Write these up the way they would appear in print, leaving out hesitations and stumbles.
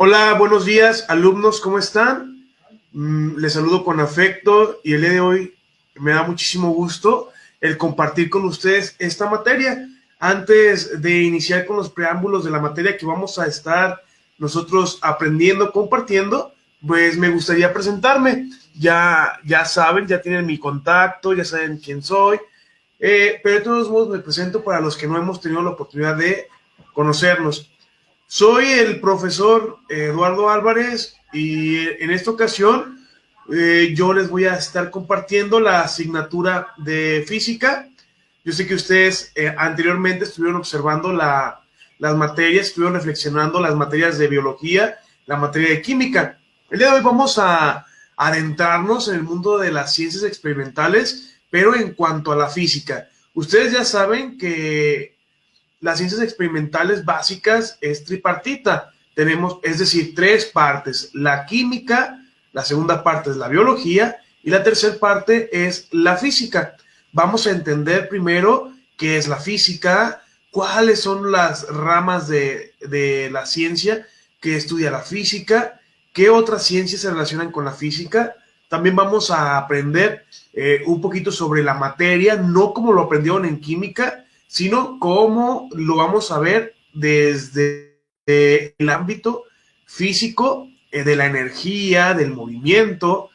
Hola, buenos días, alumnos, ¿cómo están? Les saludo con afecto y el día de hoy me da muchísimo gusto el compartir con ustedes esta materia. Antes de iniciar con los preámbulos de la materia que vamos a estar nosotros aprendiendo, compartiendo, pues me gustaría presentarme. Ya saben, ya tienen mi contacto, ya saben quién soy, pero de todos modos me presento para los que no hemos tenido la oportunidad de conocernos. Soy el profesor Eduardo Álvarez y en esta ocasión yo les voy a estar compartiendo la asignatura de física. Yo sé que ustedes anteriormente estuvieron observando las materias, estuvieron reflexionando las materias de biología, la materia de química. El día de hoy vamos a adentrarnos en el mundo de las ciencias experimentales, pero en cuanto a la física. Ustedes ya saben que las ciencias experimentales básicas es tripartita. Tenemos, es decir, tres partes: la química, la segunda parte es la biología y la tercera parte es la física. Vamos a entender primero qué es la física, cuáles son las ramas de la ciencia que estudia la física, qué otras ciencias se relacionan con la física. También vamos a aprender un poquito sobre la materia, no como lo aprendieron en química, sino cómo lo vamos a ver desde el ámbito físico, de la energía, del movimiento.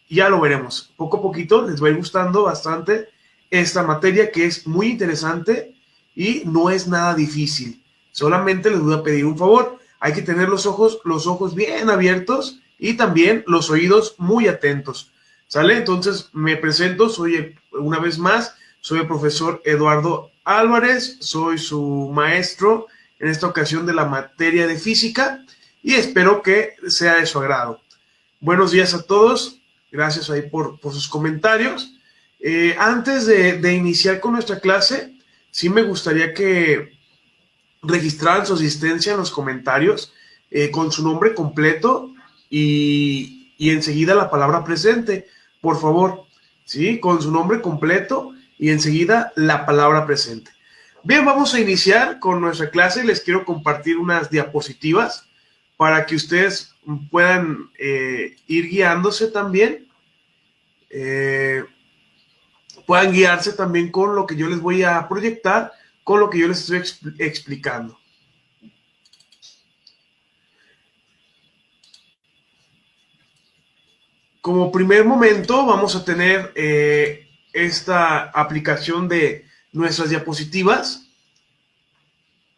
Ya lo veremos. Poco a poquito les va a ir gustando bastante esta materia, que es muy interesante y no es nada difícil. Solamente les voy a pedir un favor: hay que tener los ojos bien abiertos y también los oídos muy atentos. ¿Sale? Entonces me presento, una vez más, soy el profesor Eduardo Álvarez, soy su maestro en esta ocasión de la materia de física y espero que sea de su agrado. Buenos días a todos, gracias ahí por sus comentarios. Antes de iniciar con nuestra clase, sí me gustaría que registraran su asistencia en los comentarios con su nombre completo y enseguida la palabra presente, por favor, ¿sí? Con su nombre completo y enseguida la palabra presente. Bien, vamos a iniciar con nuestra clase. Les quiero compartir unas diapositivas para que ustedes puedan ir guiándose también, puedan guiarse también con lo que yo les voy a proyectar, con lo que yo les estoy explicando. Como primer momento vamos a tener esta aplicación de nuestras diapositivas.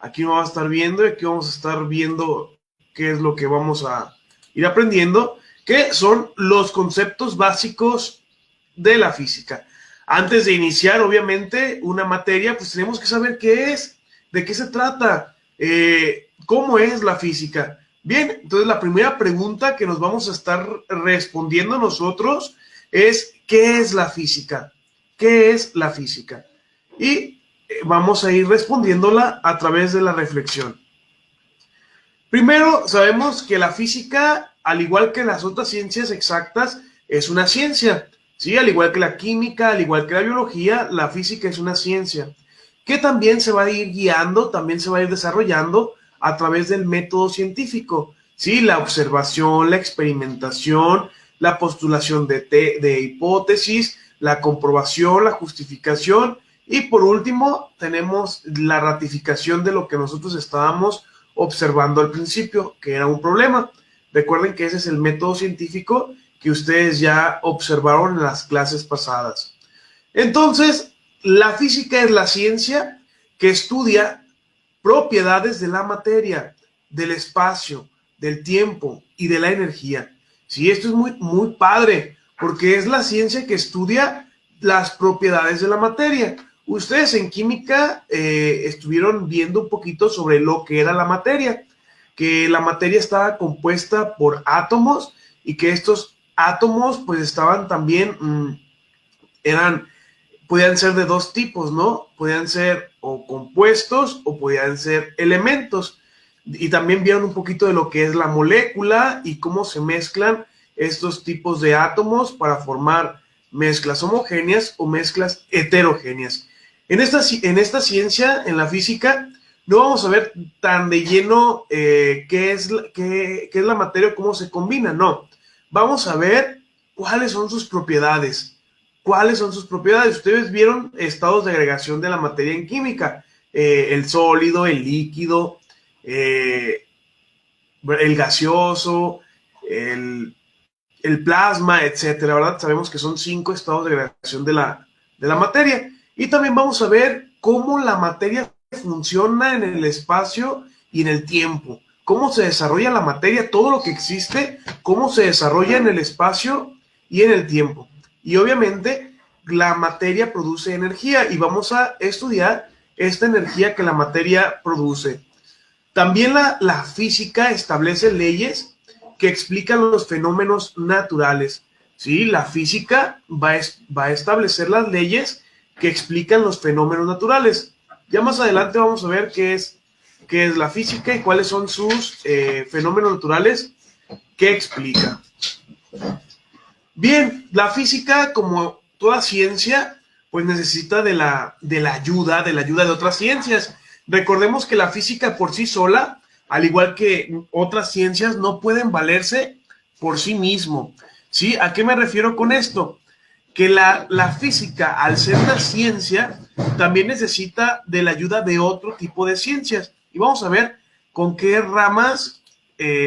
Aquí vamos a estar viendo y aquí vamos a estar viendo qué es lo que vamos a ir aprendiendo, que son los conceptos básicos de la física. Antes de iniciar, obviamente, una materia, pues tenemos que saber qué es, de qué se trata, cómo es la física. Bien, entonces la primera pregunta que nos vamos a estar respondiendo nosotros es: ¿qué es la física? ¿Qué es la física? Y vamos a ir respondiéndola a través de la reflexión. Primero, sabemos que la física, al igual que las otras ciencias exactas, es una ciencia. ¿Sí? Al igual que la química, al igual que la biología, la física es una ciencia que también se va a ir guiando, también se va a ir desarrollando a través del método científico. ¿Sí? La observación, la experimentación, la postulación de hipótesis, la comprobación, la justificación y por último tenemos la ratificación de lo que nosotros estábamos observando al principio, que era un problema. Recuerden que ese es el método científico que ustedes ya observaron en las clases pasadas. Entonces, la física es la ciencia que estudia propiedades de la materia, del espacio, del tiempo y de la energía. Sí, esto es muy padre, porque es la ciencia que estudia las propiedades de la materia. Ustedes en química estuvieron viendo un poquito sobre lo que era la materia, que la materia estaba compuesta por átomos y que estos átomos pues estaban también, podían ser de dos tipos, ¿no? Podían ser o compuestos o podían ser elementos. Y también vieron un poquito de lo que es la molécula y cómo se mezclan estos tipos de átomos para formar mezclas homogéneas o mezclas heterogéneas. En esta ciencia, en la física, No vamos a ver tan de lleno qué es la materia o cómo se combina, no. Vamos a ver cuáles son sus propiedades. ¿Cuáles son sus propiedades? Ustedes vieron estados de agregación de la materia en química. El sólido, el líquido, el gaseoso, el plasma, etcétera, ¿verdad? Sabemos que son 5 estados de agregación de la materia. Y también vamos a ver cómo la materia funciona en el espacio y en el tiempo. Cómo se desarrolla la materia, todo lo que existe, cómo se desarrolla en el espacio y en el tiempo. Y obviamente la materia produce energía y vamos a estudiar esta energía que la materia produce. También la física establece leyes que explican los fenómenos naturales. ¿Sí? La física va a establecer las leyes que explican los fenómenos naturales. Ya más adelante vamos a ver qué es la física y cuáles son sus fenómenos naturales que explica. Bien, la física, como toda ciencia, pues necesita de la ayuda de otras ciencias. Recordemos que la física por sí sola, al igual que otras ciencias, no pueden valerse por sí mismo. ¿Sí? ¿A qué me refiero con esto? Que la física, al ser una ciencia, también necesita de la ayuda de otro tipo de ciencias. Y vamos a ver con qué ramas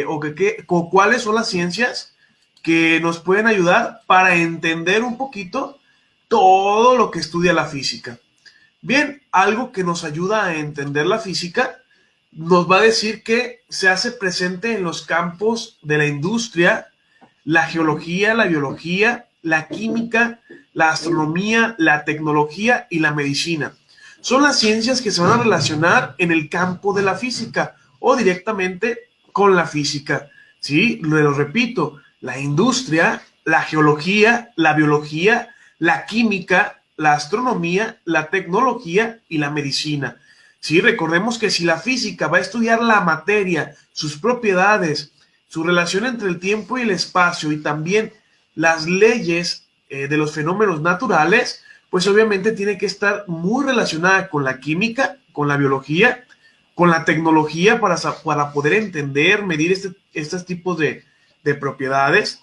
o cuáles son las ciencias que nos pueden ayudar para entender un poquito todo lo que estudia la física. Bien, algo que nos ayuda a entender la física nos va a decir que se hace presente en los campos de la industria, la geología, la biología, la química, la astronomía, la tecnología y la medicina. Son las ciencias que se van a relacionar en el campo de la física o directamente con la física. ¿Sí? Lo repito, la industria, la geología, la biología, la química, la astronomía, la tecnología y la medicina. Sí, recordemos que si la física va a estudiar la materia, sus propiedades, su relación entre el tiempo y el espacio y también las leyes de los fenómenos naturales, pues obviamente tiene que estar muy relacionada con la química, con la biología, con la tecnología para poder entender, medir estos tipos de propiedades,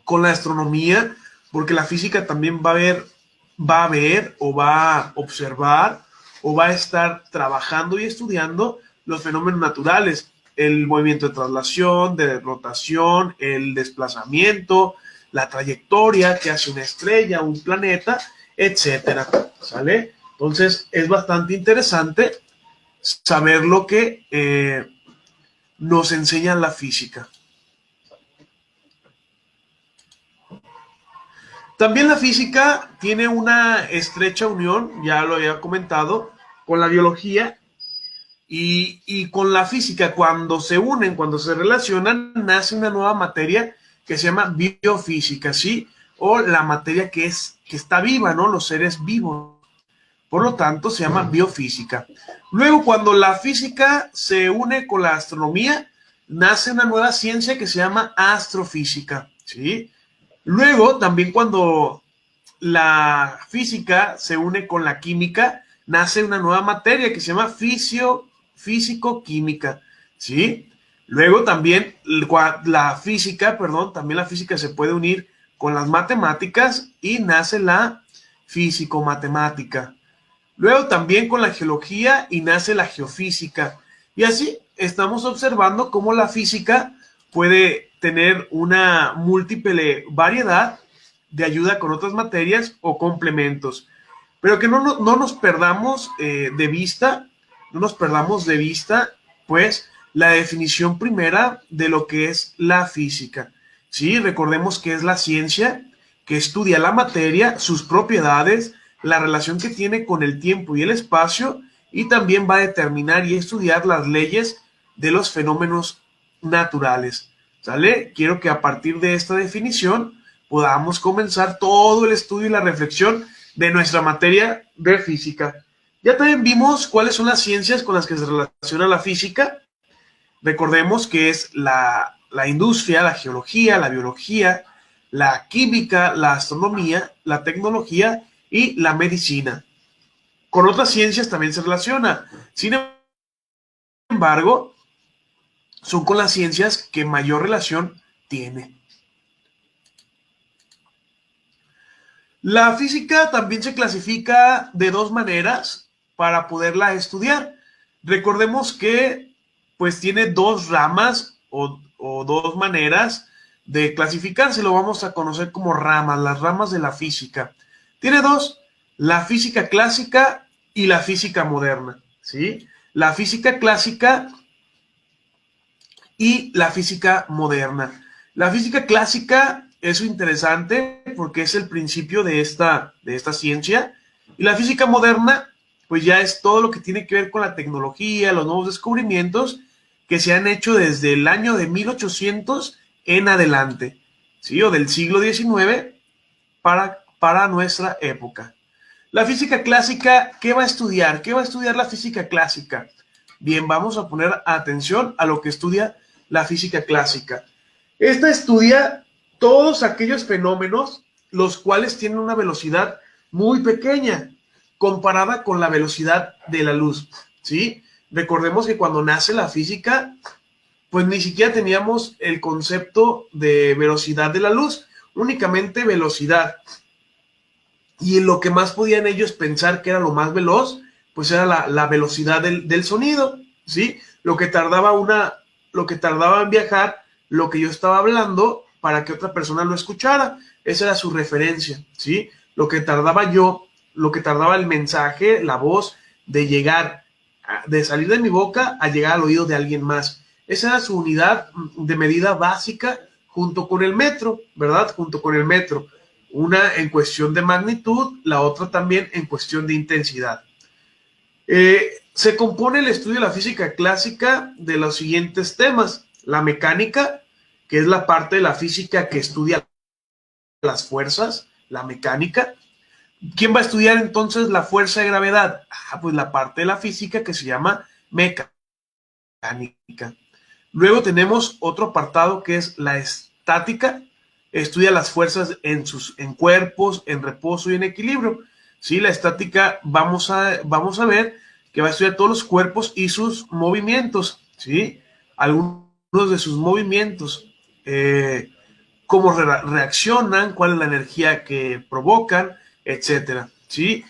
con la astronomía, porque la física también va a ver o va a observar o va a estar trabajando y estudiando los fenómenos naturales, el movimiento de traslación, de rotación, el desplazamiento, la trayectoria que hace una estrella, un planeta, etcétera, ¿sale? Entonces es bastante interesante saber lo que nos enseña la física. También la física tiene una estrecha unión, ya lo había comentado, con la biología y con la física. Cuando se unen, cuando se relacionan, nace una nueva materia que se llama biofísica, ¿sí? O la materia que está viva, ¿no? Los seres vivos. Por lo tanto, se llama biofísica. Luego, cuando la física se une con la astronomía, nace una nueva ciencia que se llama astrofísica, ¿sí? Luego, también cuando la física se une con la química, nace una nueva materia que se llama físico-química, ¿sí? Luego también también la física se puede unir con las matemáticas y nace la físico-matemática. Luego también con la geología y nace la geofísica. Y así estamos observando cómo la física puede tener una múltiple variedad de ayuda con otras materias o complementos. Pero que no nos perdamos de vista, pues, la definición primera de lo que es la física. Sí, recordemos que es la ciencia que estudia la materia, sus propiedades, la relación que tiene con el tiempo y el espacio, y también va a determinar y estudiar las leyes de los fenómenos naturales. ¿Sale? Quiero que a partir de esta definición podamos comenzar todo el estudio y la reflexión de nuestra materia de física. Ya también vimos cuáles son las ciencias con las que se relaciona la física. Recordemos que es la industria, la geología, la biología, la química, la astronomía, la tecnología y la medicina. Con otras ciencias también se relaciona. Sin embargo, son con las ciencias que mayor relación tiene. La física también se clasifica de dos maneras para poderla estudiar. Recordemos que pues tiene dos ramas o dos maneras de clasificarse. Lo vamos a conocer como ramas, las ramas de la física. Tiene dos, la física clásica y la física moderna, ¿sí? La física clásica y la física moderna. La física clásica es interesante porque es el principio de esta ciencia, y la física moderna pues ya es todo lo que tiene que ver con la tecnología, los nuevos descubrimientos que se han hecho desde el año de 1800 en adelante, ¿sí? O del siglo XIX para nuestra época. La física clásica, ¿qué va a estudiar? ¿Qué va a estudiar la física clásica? Bien, vamos a poner atención a lo que estudia la física clásica. Esta estudia todos aquellos fenómenos los cuales tienen una velocidad muy pequeña comparada con la velocidad de la luz, ¿sí? Recordemos que cuando nace la física, pues ni siquiera teníamos el concepto de velocidad de la luz, únicamente velocidad. Y lo que más podían ellos pensar que era lo más veloz, pues era la velocidad del sonido, ¿sí? Lo que tardaba en viajar, lo que yo estaba hablando para que otra persona lo escuchara. Esa era su referencia, ¿sí? Lo que tardaba yo, lo que tardaba el mensaje, la voz, de llegar, de salir de mi boca a llegar al oído de alguien más. Esa era su unidad de medida básica junto con el metro, ¿verdad? Junto con el metro. Una en cuestión de magnitud, la otra también en cuestión de intensidad. Se compone el estudio de la física clásica de los siguientes temas. La mecánica, que es la parte de la física que estudia las fuerzas, la mecánica. ¿Quién va a estudiar entonces la fuerza de gravedad? Pues la parte de la física que se llama mecánica. Luego tenemos otro apartado que es la estática. Estudia las fuerzas en cuerpos, en reposo y en equilibrio. ¿Sí? La estática vamos a ver que va a estudiar todos los cuerpos y sus movimientos, ¿sí? Algunos de sus movimientos, cómo reaccionan, cuál es la energía que provocan, etcétera, ¿sí?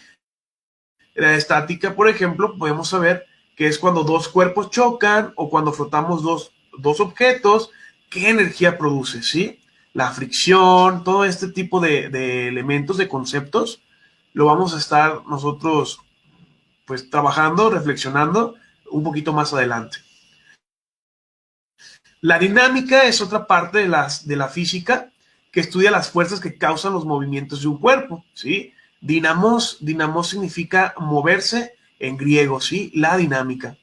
La estática, por ejemplo, podemos saber que es cuando dos cuerpos chocan o cuando frotamos dos objetos, qué energía produce, ¿sí? La fricción, todo este tipo de elementos, de conceptos, lo vamos a estar nosotros pues trabajando, reflexionando un poquito más adelante. La dinámica es otra parte de la física que estudia las fuerzas que causan los movimientos de un cuerpo, ¿sí? Dinamos significa moverse en griego, ¿sí? La dinámica.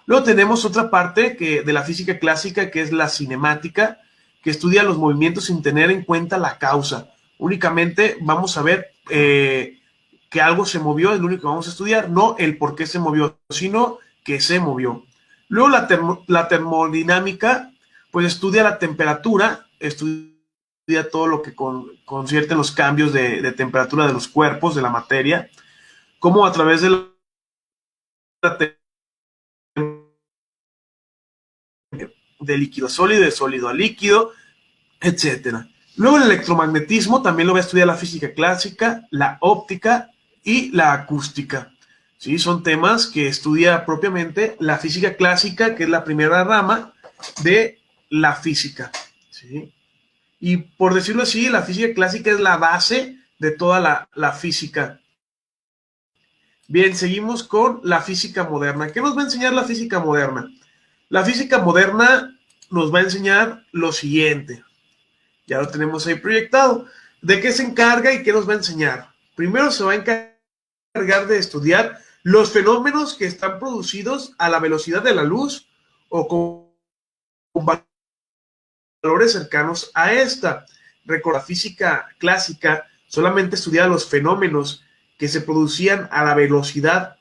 Luego tenemos otra parte de la física clásica que es la cinemática, que estudia los movimientos sin tener en cuenta la causa. Únicamente vamos a ver que algo se movió, es lo único que vamos a estudiar, no el por qué se movió, sino que se movió. Luego la termodinámica, pues estudia la temperatura, estudia todo lo que concierne los cambios de temperatura de los cuerpos, de la materia, cómo a través de de líquido a sólido, de sólido a líquido, etcétera. Luego el electromagnetismo también lo va a estudiar la física clásica, la óptica y la acústica. ¿Sí? Son temas que estudia propiamente la física clásica, que es la primera rama de la física. ¿Sí? Y por decirlo así, la física clásica es la base de toda la física. Bien, seguimos con la física moderna. ¿Qué nos va a enseñar la física moderna? La física moderna nos va a enseñar lo siguiente. Ya lo tenemos ahí proyectado. ¿De qué se encarga y qué nos va a enseñar? Primero se va a encargar de estudiar los fenómenos que están producidos a la velocidad de la luz o con valores cercanos a esta. Recuerda, la física clásica solamente estudiaba los fenómenos que se producían a la velocidad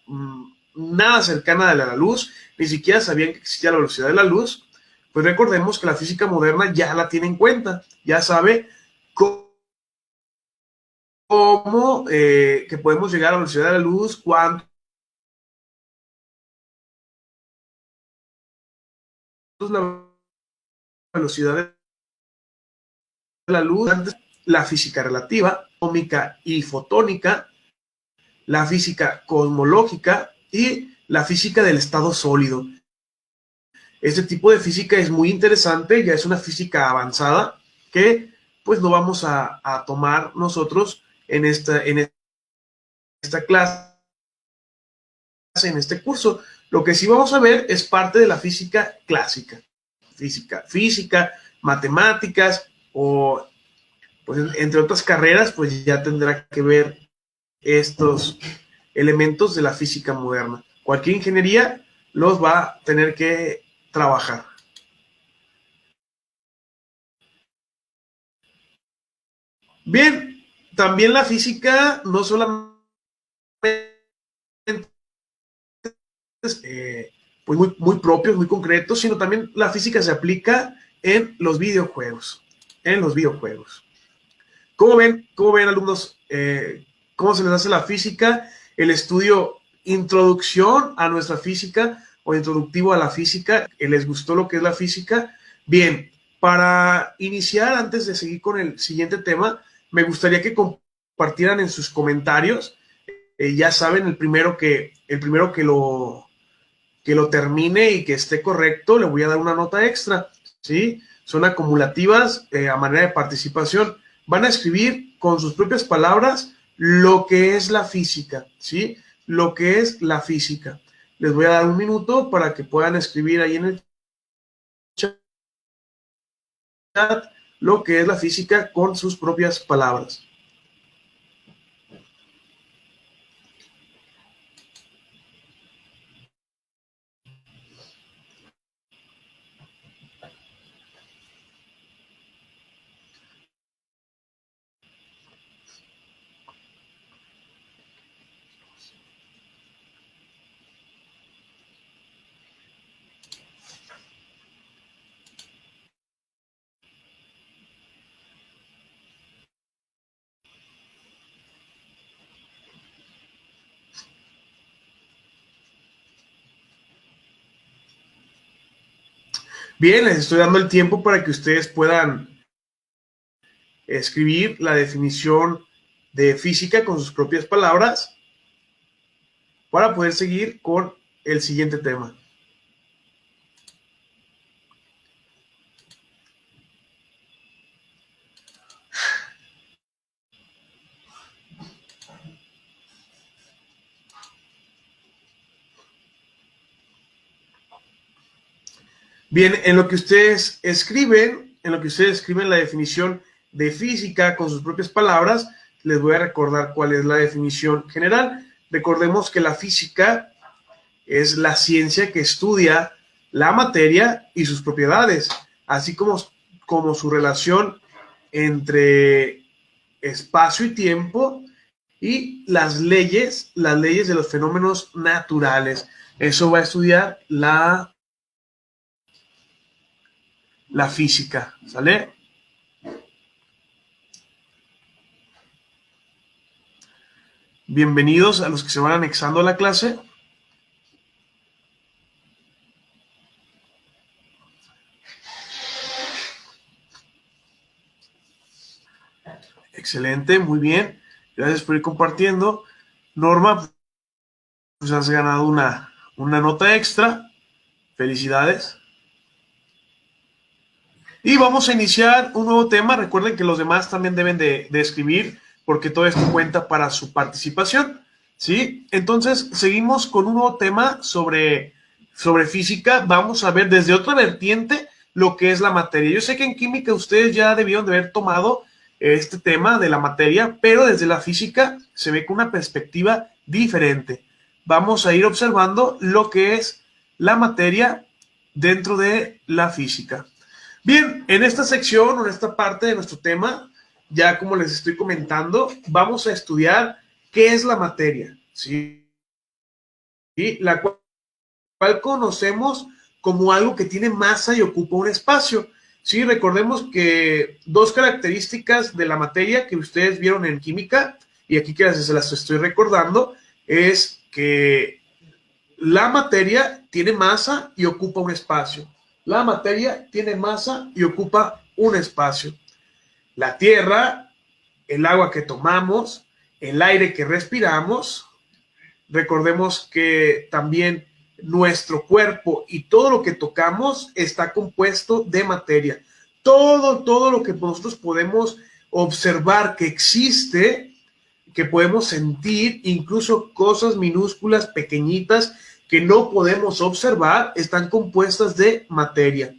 nada cercana a la luz, ni siquiera sabían que existía la velocidad de la luz. Pues recordemos que la física moderna ya la tiene en cuenta, ya sabe cómo que podemos llegar a la velocidad de la luz, cuánto la velocidad de la luz, la física relativa, atómica y fotónica, la física cosmológica y la física del estado sólido. Este tipo de física es muy interesante, ya es una física avanzada que pues no vamos a tomar nosotros en esta clase, en este curso. Lo que sí vamos a ver es parte de la física clásica, física, matemáticas o pues entre otras carreras, pues ya tendrá que ver estos elementos de la física moderna. Cualquier ingeniería los va a tener que trabajar. Bien, también la física no solamente pues muy propios, muy concretos, sino también la física se aplica en los videojuegos. En los videojuegos. ¿Cómo ven alumnos? ¿Cómo se les hace la física? El estudio introducción a nuestra física o introductivo a la física. ¿Les gustó lo que es la física? Bien, para iniciar, antes de seguir con el siguiente tema, me gustaría que compartieran en sus comentarios. Ya saben, el primero que lo termine y que esté correcto, le voy a dar una nota extra, ¿sí? Son acumulativas a manera de participación. Van a escribir con sus propias palabras lo que es la física, ¿sí? Lo que es la física. Les voy a dar un minuto para que puedan escribir ahí en el chat lo que es la física con sus propias palabras. Bien, les estoy dando el tiempo para que ustedes puedan escribir la definición de física con sus propias palabras para poder seguir con el siguiente tema. Bien, en lo que ustedes escriben la definición de física con sus propias palabras, les voy a recordar cuál es la definición general. Recordemos que la física es la ciencia que estudia la materia y sus propiedades, así como su relación entre espacio y tiempo y las leyes de los fenómenos naturales. Eso va a estudiar la física, ¿sale? Bienvenidos a los que se van anexando a la clase. Excelente, muy bien. Gracias por ir compartiendo. Norma, pues has ganado una nota extra. Felicidades. Y vamos a iniciar un nuevo tema. Recuerden que los demás también deben de escribir porque todo esto cuenta para su participación, ¿sí? Entonces, seguimos con un nuevo tema sobre física. Vamos a ver desde otra vertiente lo que es la materia. Yo sé que en química ustedes ya debieron de haber tomado este tema de la materia, pero desde la física se ve con una perspectiva diferente. Vamos a ir observando lo que es la materia dentro de la física. Bien, en esta sección o en esta parte de nuestro tema, ya como les estoy comentando, vamos a estudiar qué es la materia, ¿sí? Y la cual conocemos como algo que tiene masa y ocupa un espacio. Sí, recordemos que dos características de la materia que ustedes vieron en química, y aquí que se las estoy recordando, es que la materia tiene masa y ocupa un espacio. La materia tiene masa y ocupa un espacio. La tierra, el agua que tomamos, el aire que respiramos. Recordemos que también nuestro cuerpo y todo lo que tocamos está compuesto de materia. Todo lo que nosotros podemos observar que existe, que podemos sentir, incluso cosas minúsculas, pequeñitas, que no podemos observar, están compuestas de materia.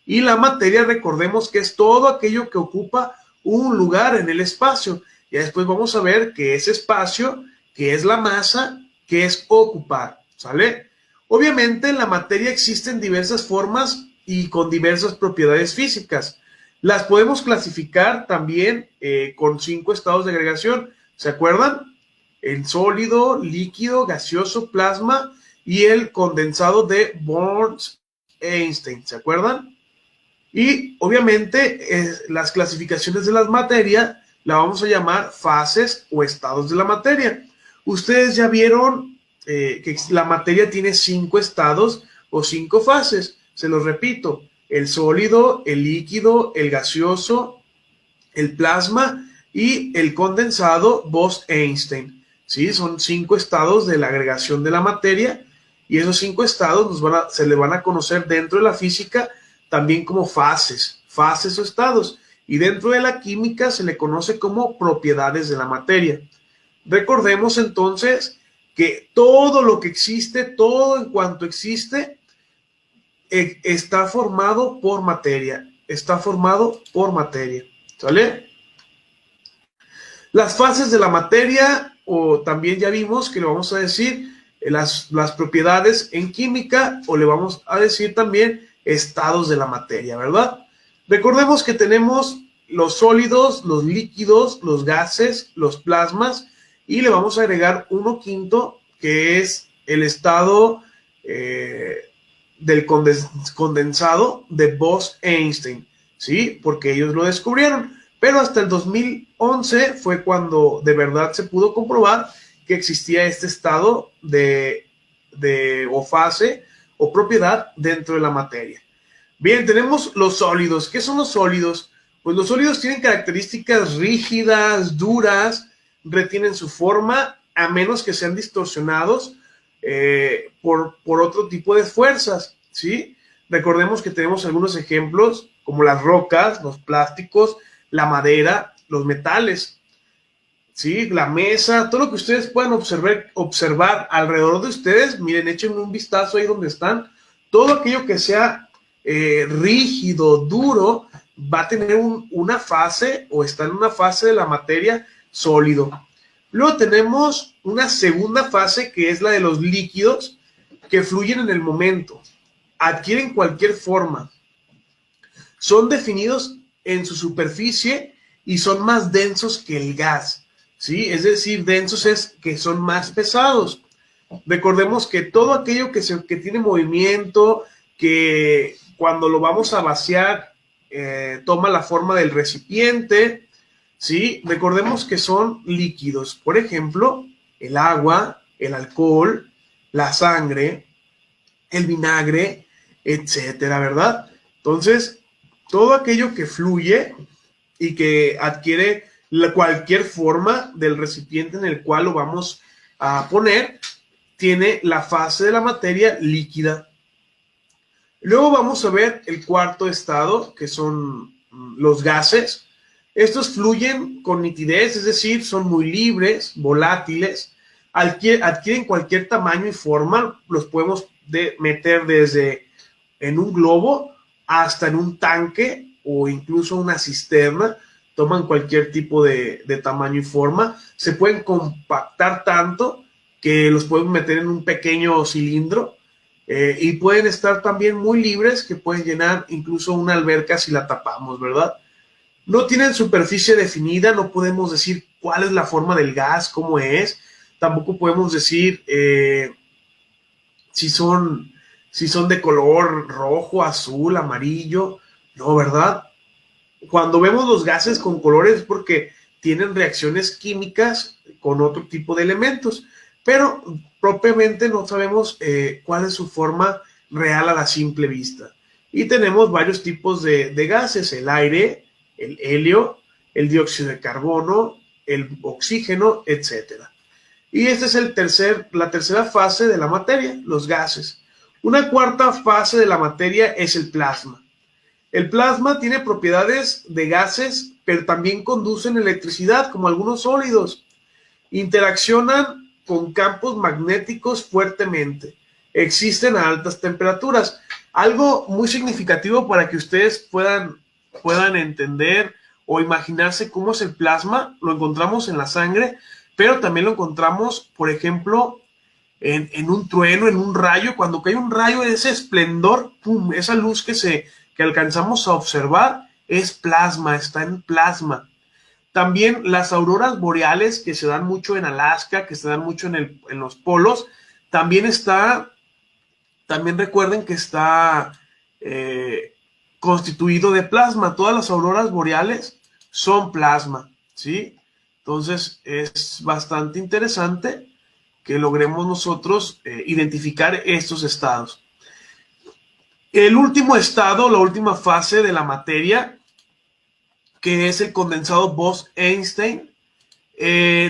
Y la materia, recordemos que es todo aquello que ocupa un lugar en el espacio. Y después vamos a ver que ese espacio, que es la masa, que es ocupar, ¿sale? Obviamente en la materia existen diversas formas y con diversas propiedades físicas. Las podemos clasificar también con 5 estados de agregación. ¿Se acuerdan? El sólido, líquido, gaseoso, plasma y el condensado de Bose-Einstein. ¿Se acuerdan? Y obviamente las clasificaciones de la materia la vamos a llamar fases o estados de la materia. Ustedes ya vieron que la materia tiene 5 estados o 5 fases. Se los repito, el sólido, el líquido, el gaseoso, el plasma y el condensado Bose-Einstein. ¿Sí? Son 5 estados de la agregación de la materia y esos 5 estados se le van a conocer dentro de la física también como fases o estados. Y dentro de la química se le conoce como propiedades de la materia. Recordemos entonces que todo lo que existe, todo en cuanto existe, está formado por materia. Está formado por materia. ¿Sale? Las fases de la materia, o también ya vimos que le vamos a decir las propiedades en química, o le vamos a decir también estados de la materia, ¿verdad? Recordemos que tenemos los sólidos, los líquidos, los gases, los plasmas, y le vamos a agregar uno quinto, que es el estado del condensado de Bose-Einstein, ¿sí? Porque ellos lo descubrieron. Pero hasta el 2011 fue cuando de verdad se pudo comprobar que existía este estado o fase o propiedad dentro de la materia. Bien, tenemos los sólidos. ¿Qué son los sólidos? Pues los sólidos tienen características rígidas, duras, retienen su forma a menos que sean distorsionados por otro tipo de fuerzas, ¿sí? Recordemos que tenemos algunos ejemplos como las rocas, los plásticos, la madera, los metales, ¿sí? La mesa, todo lo que ustedes puedan observar alrededor de ustedes. Miren, echen un vistazo ahí donde están. Todo aquello que sea rígido, duro, va a tener una fase o está en una fase de la materia sólido. Luego tenemos una segunda fase que es la de los líquidos que fluyen en el momento, adquieren cualquier forma, son definidos en su superficie y son más densos que el gas, ¿sí? Es decir, densos es que son más pesados. Recordemos que todo aquello que tiene movimiento, que cuando lo vamos a vaciar toma la forma del recipiente, ¿sí? Recordemos que son líquidos. Por ejemplo, el agua, el alcohol, la sangre, el vinagre, etcétera, ¿verdad? Entonces, todo aquello que fluye y que adquiere cualquier forma del recipiente en el cual lo vamos a poner, tiene la fase de la materia líquida. Luego vamos a ver el cuarto estado, que son los gases. Estos fluyen con nitidez, es decir, son muy libres, volátiles, adquieren cualquier tamaño y forma, los podemos meter desde en un globo hasta en un tanque o incluso una cisterna, toman cualquier tipo de tamaño y forma, se pueden compactar tanto que los podemos meter en un pequeño cilindro y pueden estar también muy libres, que pueden llenar incluso una alberca si la tapamos, ¿verdad? No tienen superficie definida, no podemos decir cuál es la forma del gas, cómo es, tampoco podemos decir si son de color rojo, azul, amarillo, no, ¿verdad? Cuando vemos los gases con colores es porque tienen reacciones químicas con otro tipo de elementos, pero propiamente no sabemos cuál es su forma real a la simple vista. Y tenemos varios tipos de gases: el aire, el helio, el dióxido de carbono, el oxígeno, etcétera. Y esta es la tercera fase de la materia, los gases. Una cuarta fase de la materia es el plasma. El plasma tiene propiedades de gases, pero también conducen electricidad, como algunos sólidos. Interaccionan con campos magnéticos fuertemente. Existen a altas temperaturas. Algo muy significativo para que ustedes puedan entender o imaginarse cómo es el plasma, lo encontramos en la sangre, pero también lo encontramos, por ejemplo, en un trueno, en un rayo. Cuando cae un rayo, ese esplendor, ¡pum!, esa luz que alcanzamos a observar es plasma, está en plasma. También las auroras boreales, que se dan mucho en Alaska, que se dan mucho en los polos, también recuerden que está constituido de plasma. Todas las auroras boreales son plasma, ¿sí? Entonces es bastante interesante que logremos nosotros identificar estos estados. El último estado, la última fase de la materia, que es el condensado Bose-Einstein,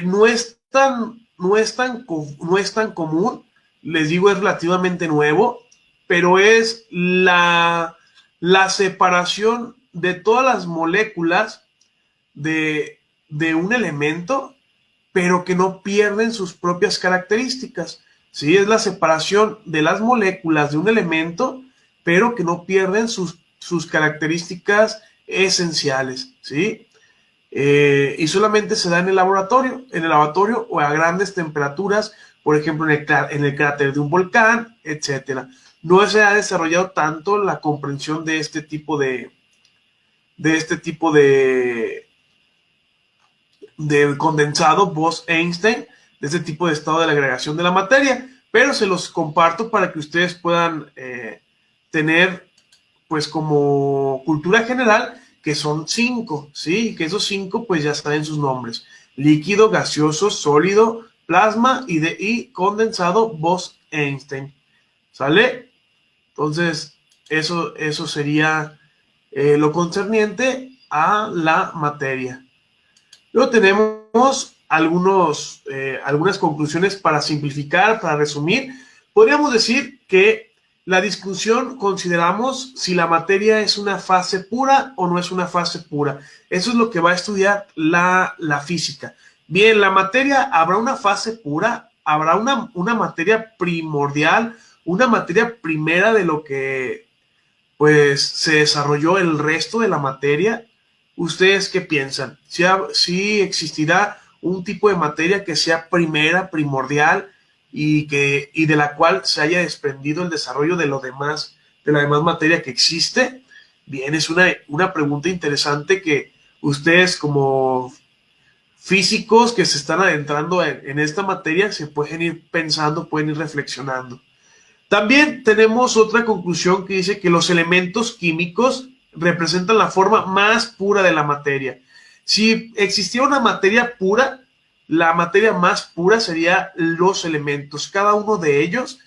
no es tan común. Les digo, es relativamente nuevo, pero es la separación de todas las moléculas de un elemento, pero que no pierden sus propias características. ¿Sí? Es la separación de las moléculas de un elemento, pero que no pierden sus características esenciales. ¿Sí? Y solamente se da en el laboratorio o a grandes temperaturas, por ejemplo en el cráter de un volcán, etcétera. No se ha desarrollado tanto la comprensión de este tipo de condensado Bose-Einstein, de este tipo de estado de la agregación de la materia, pero se los comparto para que ustedes puedan tener, pues, como cultura general, que son 5, ¿sí? Que esos 5 pues ya saben sus nombres: líquido, gaseoso, sólido, plasma y condensado Bose-Einstein. ¿Sale? Entonces, eso sería lo concerniente a la materia. Luego tenemos algunas conclusiones para simplificar, para resumir. Podríamos decir que la discusión, consideramos si la materia es una fase pura o no es una fase pura. Eso es lo que va a estudiar la física. Bien, la materia, habrá una fase pura, habrá una materia primordial, una materia primera de lo que pues se desarrolló el resto de la materia. ¿Ustedes qué piensan? ¿Si existirá un tipo de materia que sea primera, primordial, y de la cual se haya desprendido el desarrollo de la demás materia que existe? Bien, es una pregunta interesante que ustedes, como físicos que se están adentrando en esta materia, se pueden ir pensando, pueden ir reflexionando. También tenemos otra conclusión que dice que los elementos químicos representan la forma más pura de la materia. Si existiera una materia pura, la materia más pura sería los elementos. Cada uno de ellos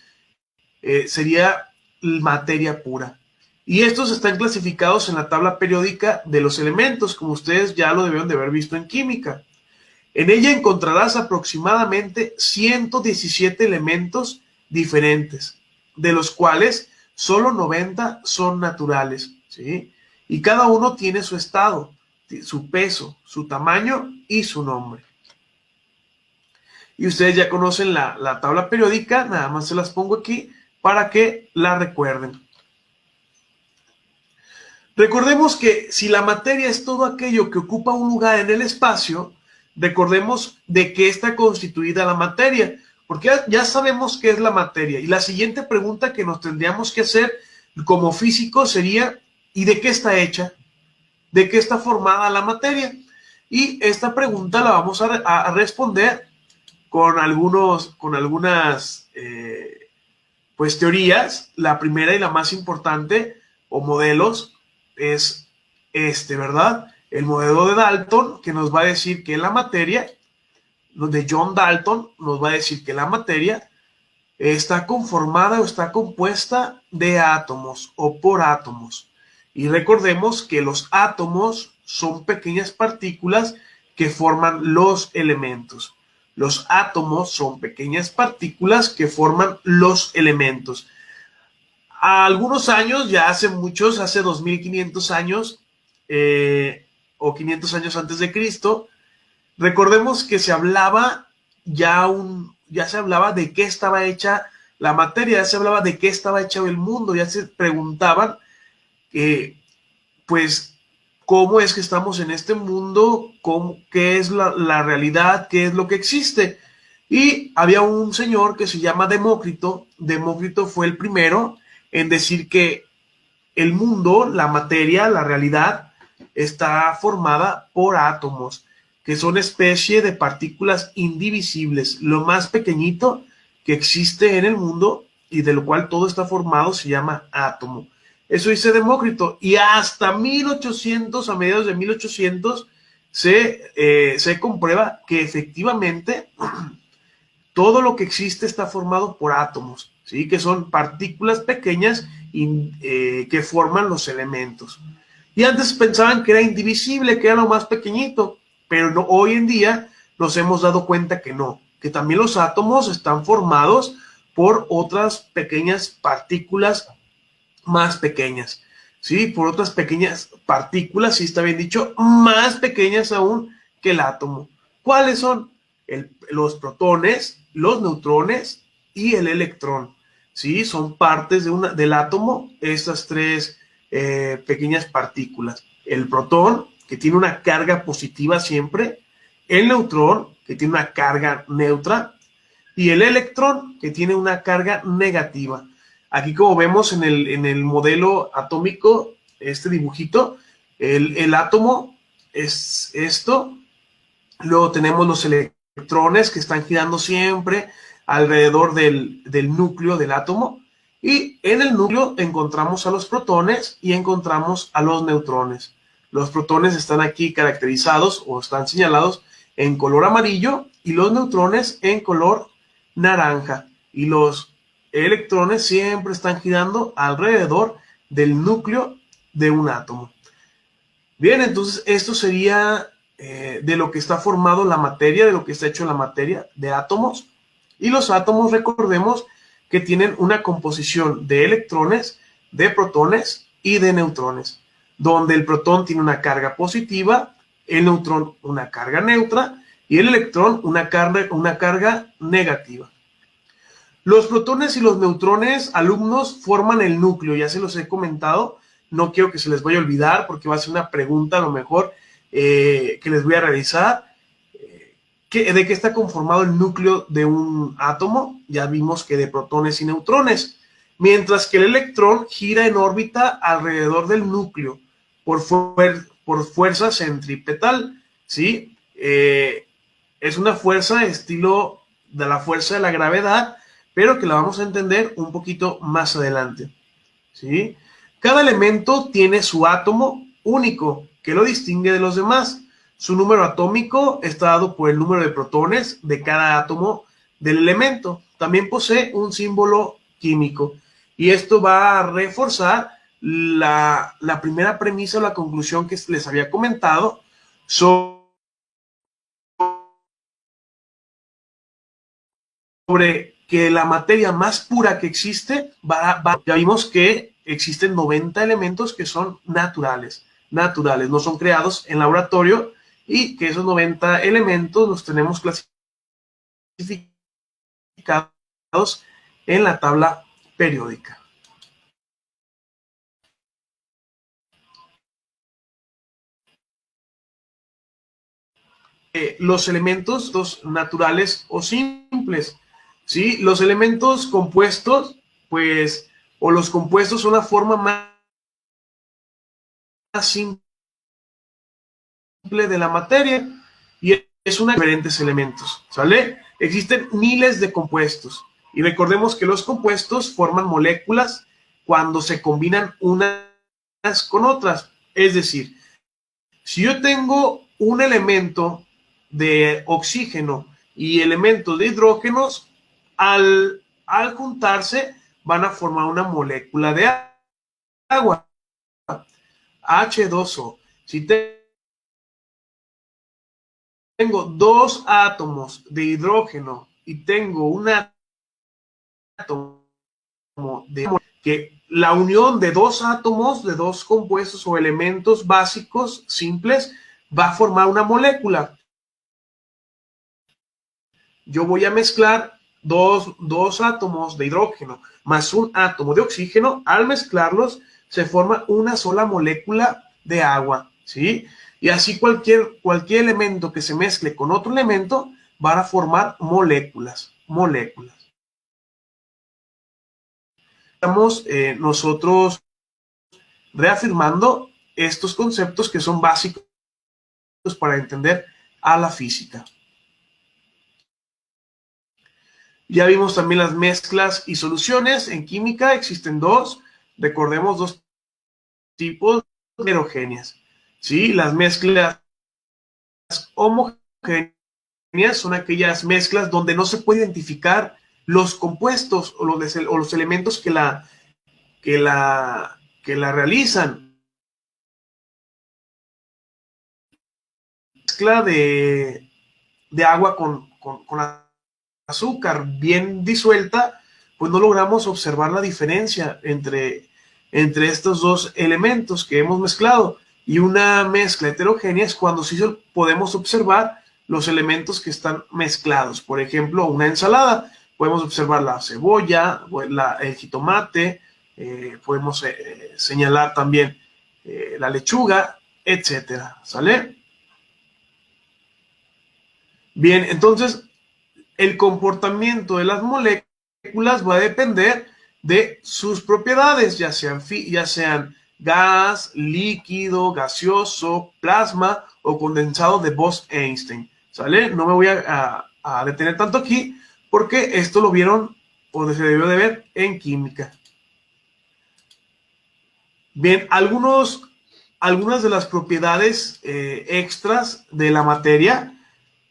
sería materia pura. Y estos están clasificados en la tabla periódica de los elementos, como ustedes ya lo debieron de haber visto en química. En ella encontrarás aproximadamente 117 elementos diferentes, de los cuales solo 90 son naturales, ¿sí? Y cada uno tiene su estado, su peso, su tamaño y su nombre. Y ustedes ya conocen la tabla periódica, nada más se las pongo aquí para que la recuerden. Recordemos que si la materia es todo aquello que ocupa un lugar en el espacio, recordemos de qué está constituida la materia, porque ya sabemos qué es la materia. Y la siguiente pregunta que nos tendríamos que hacer como físicos sería: ¿y de qué está hecha? ¿De qué está formada la materia? Y esta pregunta la vamos a responder con algunas pues teorías. La primera y la más importante, o modelos, es ¿verdad? El modelo de Dalton, que nos va a decir que la materia, de John Dalton, nos va a decir que la materia está conformada o está compuesta de átomos o por átomos. Y recordemos que los átomos son pequeñas partículas que forman los elementos. Los átomos son pequeñas partículas que forman los elementos. A algunos años, ya hace muchos, hace 2500 años o 500 años antes de Cristo, recordemos que se hablaba ya se hablaba de qué estaba hecha la materia, ya se hablaba de qué estaba hecho el mundo, ya se preguntaban pues cómo es que estamos en este mundo, qué es la realidad, qué es lo que existe. Y había un señor que se llama Demócrito. Demócrito fue el primero en decir que el mundo, la materia, la realidad, está formada por átomos, que son especie de partículas indivisibles. Lo más pequeñito que existe en el mundo y de lo cual todo está formado se llama átomo. Eso dice Demócrito. Y hasta 1800, a mediados de 1800, se comprueba que efectivamente todo lo que existe está formado por átomos, ¿sí? Que son partículas pequeñas que forman los elementos. Y antes pensaban que era indivisible, que era lo más pequeñito, pero no, hoy en día nos hemos dado cuenta que no, que también los átomos están formados por otras pequeñas partículas más pequeñas, ¿sí? Por otras pequeñas partículas, si está bien dicho, más pequeñas aún que el átomo. ¿Cuáles son? Los protones, los neutrones y el electrón, ¿sí? Son partes del átomo, estas tres pequeñas partículas. El protón, que tiene una carga positiva siempre, el neutrón, que tiene una carga neutra, y el electrón, que tiene una carga negativa. Aquí, como vemos en el modelo atómico, este dibujito, el átomo es esto. Luego tenemos los electrones que están girando siempre alrededor del núcleo del átomo. Y en el núcleo encontramos a los protones y encontramos a los neutrones. Los protones están aquí caracterizados o están señalados en color amarillo y los neutrones en color naranja. Y los electrones siempre están girando alrededor del núcleo de un átomo. Bien, entonces esto sería de lo que está formado la materia, de lo que está hecho la materia, de átomos. Y los átomos, recordemos que tienen una composición de electrones, de protones y de neutrones, donde el protón tiene una carga positiva, el neutrón una carga neutra y el electrón una carga negativa. Los protones y los neutrones, alumnos, forman el núcleo, ya se los he comentado, no quiero que se les vaya a olvidar porque va a ser una pregunta a lo mejor que les voy a realizar. ¿De qué está conformado el núcleo de un átomo? Ya vimos que de protones y neutrones, mientras que el electrón gira en órbita alrededor del núcleo por fuerza centripetal, ¿sí? Es una fuerza estilo de la fuerza de la gravedad, pero que la vamos a entender un poquito más adelante, ¿sí? Cada elemento tiene su átomo único que lo distingue de los demás. Su número atómico está dado por el número de protones de cada átomo del elemento. También posee un símbolo químico. Y esto va a reforzar la primera premisa o la conclusión que les había comentado sobre que la materia más pura que existe, ya vimos que existen 90 elementos que son naturales, no son creados en laboratorio, y que esos 90 elementos los tenemos clasificados en la tabla periódica. Los elementos naturales o simples, ¿sí? Los elementos compuestos, pues, o los compuestos son la forma más simple de la materia y es una de diferentes elementos, ¿sale? Existen miles de compuestos y recordemos que los compuestos forman moléculas cuando se combinan unas con otras. Es decir, si yo tengo un elemento de oxígeno y elementos de hidrógenos, al al juntarse van a formar una molécula de agua, H2O. Si tengo dos átomos de hidrógeno y tengo un átomo de que la unión de dos átomos, de dos compuestos o elementos básicos simples, va a formar una molécula. Yo voy a mezclar dos átomos de hidrógeno más un átomo de oxígeno. Al mezclarlos se forma una sola molécula de agua, ¿sí? Y así cualquier elemento que se mezcle con otro elemento van a formar moléculas. Estamos nosotros reafirmando estos conceptos que son básicos para entender a la física. Ya vimos también las mezclas y soluciones. En química existen dos, recordemos, dos tipos heterogéneas. ¿Sí? Las mezclas homogéneas son aquellas mezclas donde no se puede identificar los compuestos o los elementos que la realizan. Mezcla de agua con azúcar bien disuelta, pues no logramos observar la diferencia entre estos dos elementos que hemos mezclado. Y una mezcla heterogénea es cuando sí podemos observar los elementos que están mezclados. Por ejemplo, una ensalada, podemos observar la cebolla, el jitomate, podemos señalar también la lechuga, etcétera, ¿sale? Bien, entonces el comportamiento de las moléculas va a depender de sus propiedades, ya sean gas, líquido, gaseoso, plasma o condensado de Bose-Einstein, ¿sale? No me voy a detener tanto aquí porque esto lo vieron o se debió de ver en química. Bien, algunas de las propiedades extras de la materia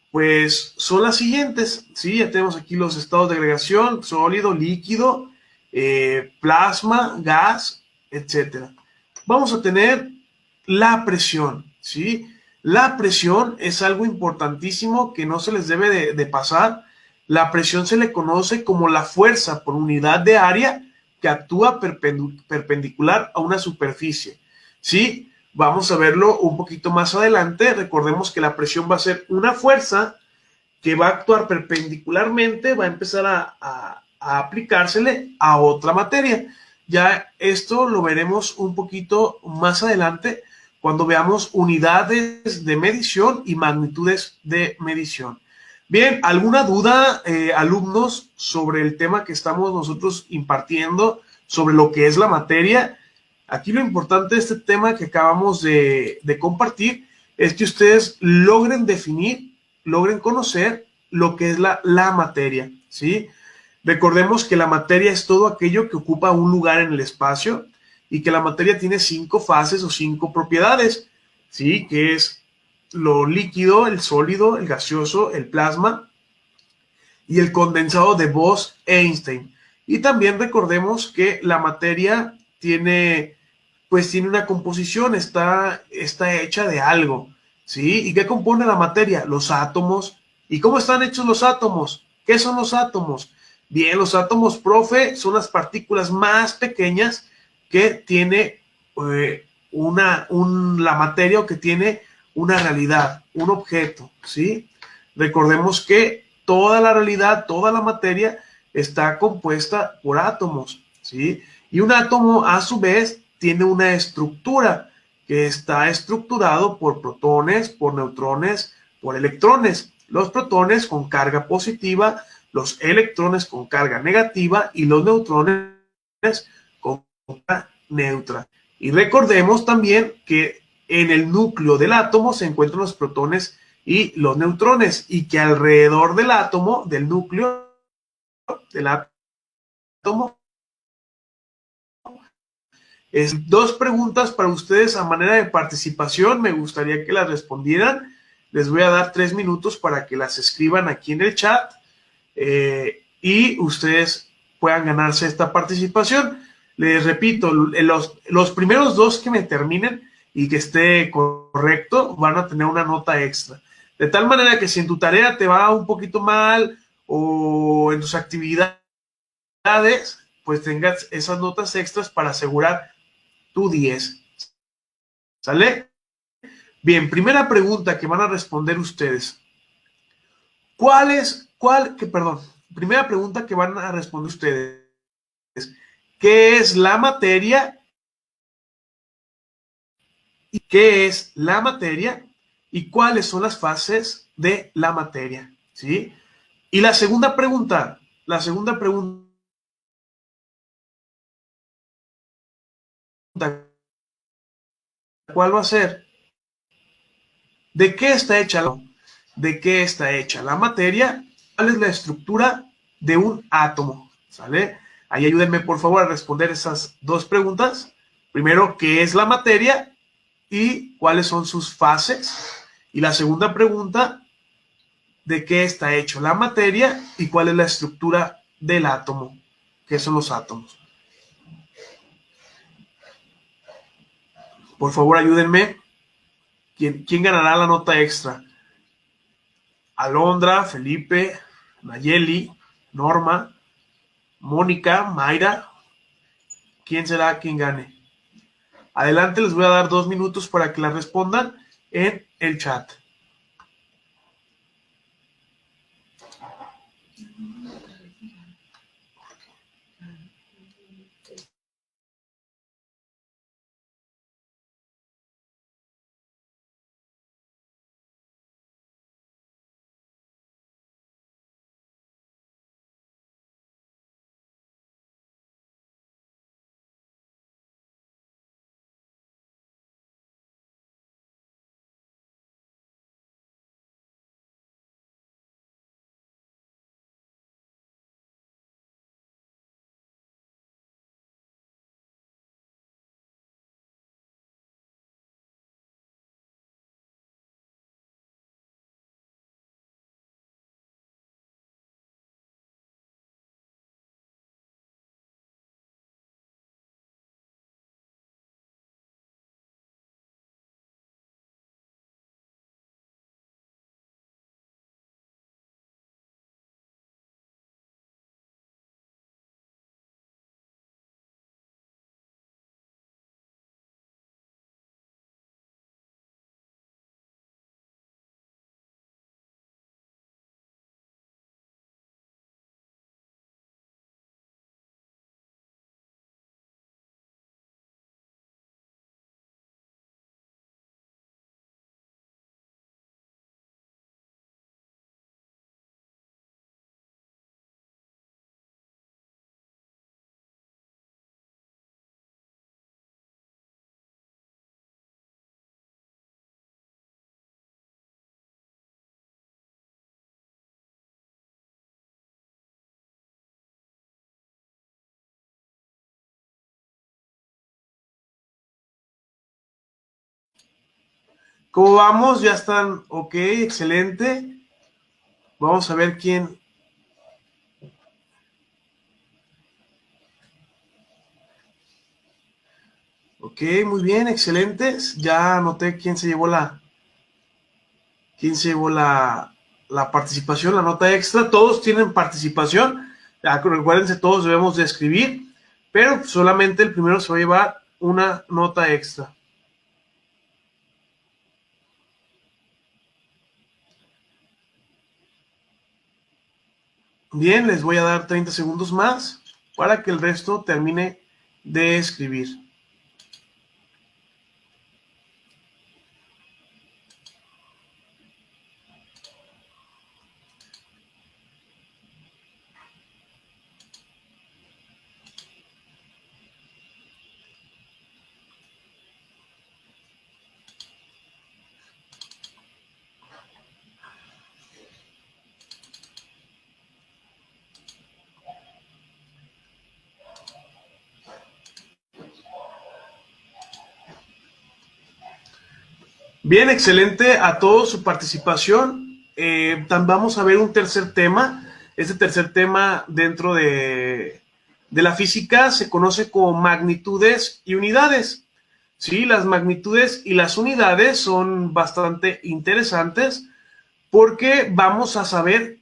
pues son las siguientes, ¿sí? Ya tenemos aquí los estados de agregación, sólido, líquido, plasma, gas, etc. Vamos a tener la presión, ¿sí? La presión es algo importantísimo que no se les debe de pasar. La presión se le conoce como la fuerza por unidad de área que actúa perpendicular a una superficie, ¿sí? Vamos a verlo un poquito más adelante. Recordemos que la presión va a ser una fuerza que va a actuar perpendicularmente, va a empezar a aplicársele a otra materia. Ya esto lo veremos un poquito más adelante cuando veamos unidades de medición y magnitudes de medición. Bien, ¿alguna duda, alumnos, sobre el tema que estamos nosotros impartiendo, sobre lo que es la materia? Aquí lo importante de este tema que acabamos de compartir es que ustedes logren definir, logren conocer lo que es la materia, ¿sí? Recordemos que la materia es todo aquello que ocupa un lugar en el espacio y que la materia tiene 5 fases o 5 propiedades, ¿sí? Que es lo líquido, el sólido, el gaseoso, el plasma y el condensado de Bose-Einstein. Y también recordemos que la materia tiene una composición, está hecha de algo, ¿sí? ¿Y qué compone la materia? Los átomos. ¿Y cómo están hechos los átomos? ¿Qué son los átomos? Bien, los átomos, profe, son las partículas más pequeñas que tiene la materia o que tiene una realidad, un objeto, ¿sí? Recordemos que toda la realidad, toda la materia está compuesta por átomos, ¿sí? Y un átomo, a su vez, tiene una estructura que está estructurado por protones, por neutrones, por electrones. Los protones con carga positiva, los electrones con carga negativa y los neutrones con carga neutra. Y recordemos también que en el núcleo del átomo se encuentran los protones y los neutrones y que alrededor del átomo, del núcleo del átomo, dos preguntas para ustedes a manera de participación. Me gustaría que las respondieran. Les voy a dar 3 minutos para que las escriban aquí en el chat y ustedes puedan ganarse esta participación. Les repito, los primeros 2 que me terminen y que esté correcto van a tener una nota extra. De tal manera que si en tu tarea te va un poquito mal o en tus actividades, pues tengas esas notas extras para asegurar tu 10. ¿Sale? Bien, primera pregunta que van a responder ustedes. Primera pregunta que van a responder ustedes. ¿Qué es la materia? ¿Y qué es la materia? ¿Y cuáles son las fases de la materia? ¿Sí? Y la segunda pregunta, ¿cuál va a ser? ¿De qué está hecha la materia? ¿Cuál es la estructura de un átomo? ¿Sale? Ahí ayúdenme por favor a responder esas 2 preguntas. Primero, ¿qué es la materia? Y cuáles son sus fases. Y la segunda pregunta, ¿de qué está hecho la materia? Y cuál es la estructura del átomo. ¿Qué son los átomos? Por favor, ayúdenme. ¿Quién ganará la nota extra? Alondra, Felipe, Nayeli, Norma, Mónica, Mayra. ¿Quién será quien gane? Adelante, les voy a dar 2 minutos para que la respondan en el chat. ¿Cómo vamos? ¿Ya están? Ok, excelente. Vamos a ver quién. Ok, muy bien, excelente. Ya anoté quién se llevó la participación, la nota extra. Todos tienen participación. Recuérdense, todos debemos de escribir, pero solamente el primero se va a llevar una nota extra. Bien, les voy a dar 30 segundos más para que el resto termine de escribir. Bien, excelente a todos su participación. Vamos a ver un tercer tema. Este tercer tema dentro de de la física se conoce como magnitudes y unidades. Sí, las magnitudes y las unidades son bastante interesantes porque vamos a saber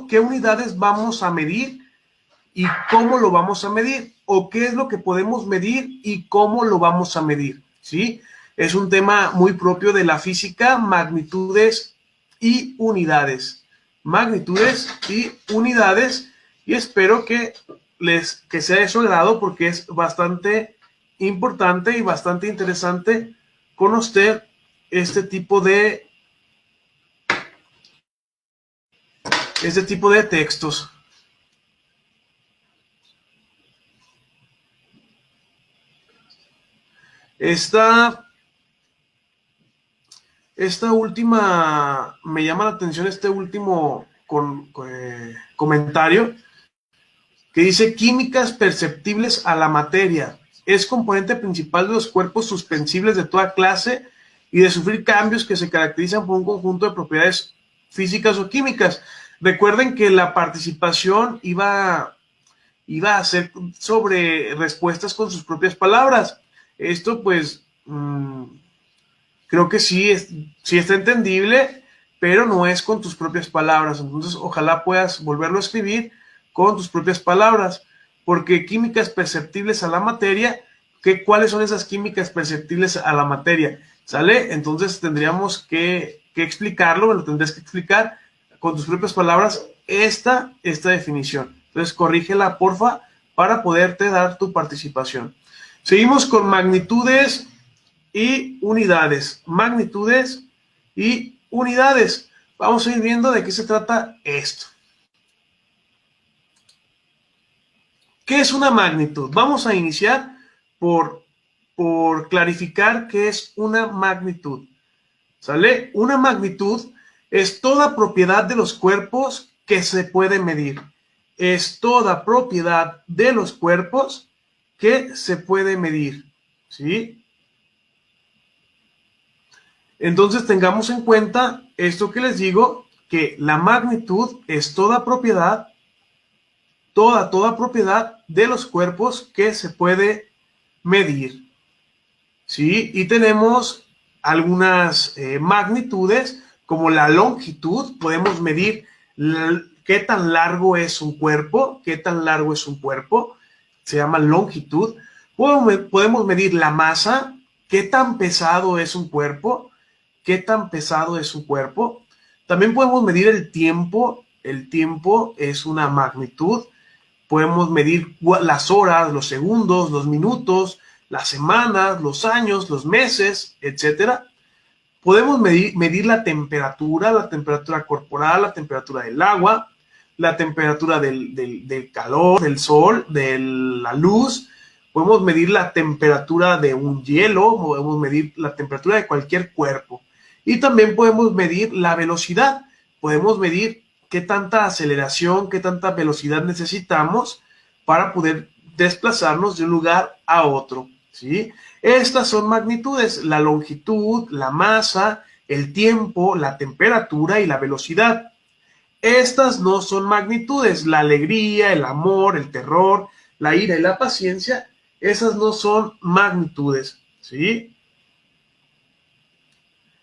qué unidades vamos a medir y cómo lo vamos a medir, o qué es lo que podemos medir y cómo lo vamos a medir, ¿sí? Es un tema muy propio de la física, magnitudes y unidades. Magnitudes y unidades, y espero que sea de su agrado porque es bastante importante y bastante interesante conocer este tipo de textos. Esta última, me llama la atención este último comentario que dice químicas perceptibles a la materia. Es componente principal de los cuerpos suspensibles de toda clase y de sufrir cambios que se caracterizan por un conjunto de propiedades físicas o químicas. Recuerden que la participación iba a ser sobre respuestas con sus propias palabras. Esto pues creo que sí está entendible, pero no es con tus propias palabras. Entonces, ojalá puedas volverlo a escribir con tus propias palabras, porque químicas perceptibles a la materia, ¿cuáles son esas químicas perceptibles a la materia? ¿Sale? Entonces tendríamos que explicarlo, me lo tendrías que explicar con tus propias palabras esta definición. Entonces, corrígela, porfa, para poderte dar tu participación. Seguimos con magnitudes y unidades. Magnitudes y unidades. Vamos a ir viendo de qué se trata esto. ¿Qué es una magnitud? Vamos a iniciar por clarificar qué es una magnitud. ¿Sale? Una magnitud es toda propiedad de los cuerpos que se puede medir. Es toda propiedad de los cuerpos que se puede medir. ¿Sí? Entonces tengamos en cuenta esto que les digo, que la magnitud es toda propiedad de los cuerpos que se puede medir. ¿Sí? Y tenemos algunas magnitudes, como la longitud. Podemos medir qué tan largo es un cuerpo, se llama longitud. Podemos medir la masa, qué tan pesado es un cuerpo, También podemos medir el tiempo es una magnitud. Podemos medir las horas, los segundos, los minutos, las semanas, los años, los meses, etc. Podemos medir la temperatura corporal, la temperatura del agua, la temperatura del calor, del sol, de la luz. Podemos medir la temperatura de un hielo, podemos medir la temperatura de cualquier cuerpo. Y también podemos medir la velocidad. Podemos medir qué tanta aceleración, qué tanta velocidad necesitamos para poder desplazarnos de un lugar a otro, ¿sí? Estas son magnitudes: la longitud, la masa, el tiempo, la temperatura y la velocidad. Estas no son magnitudes: la alegría, el amor, el terror, la ira y la paciencia. Esas no son magnitudes, ¿sí?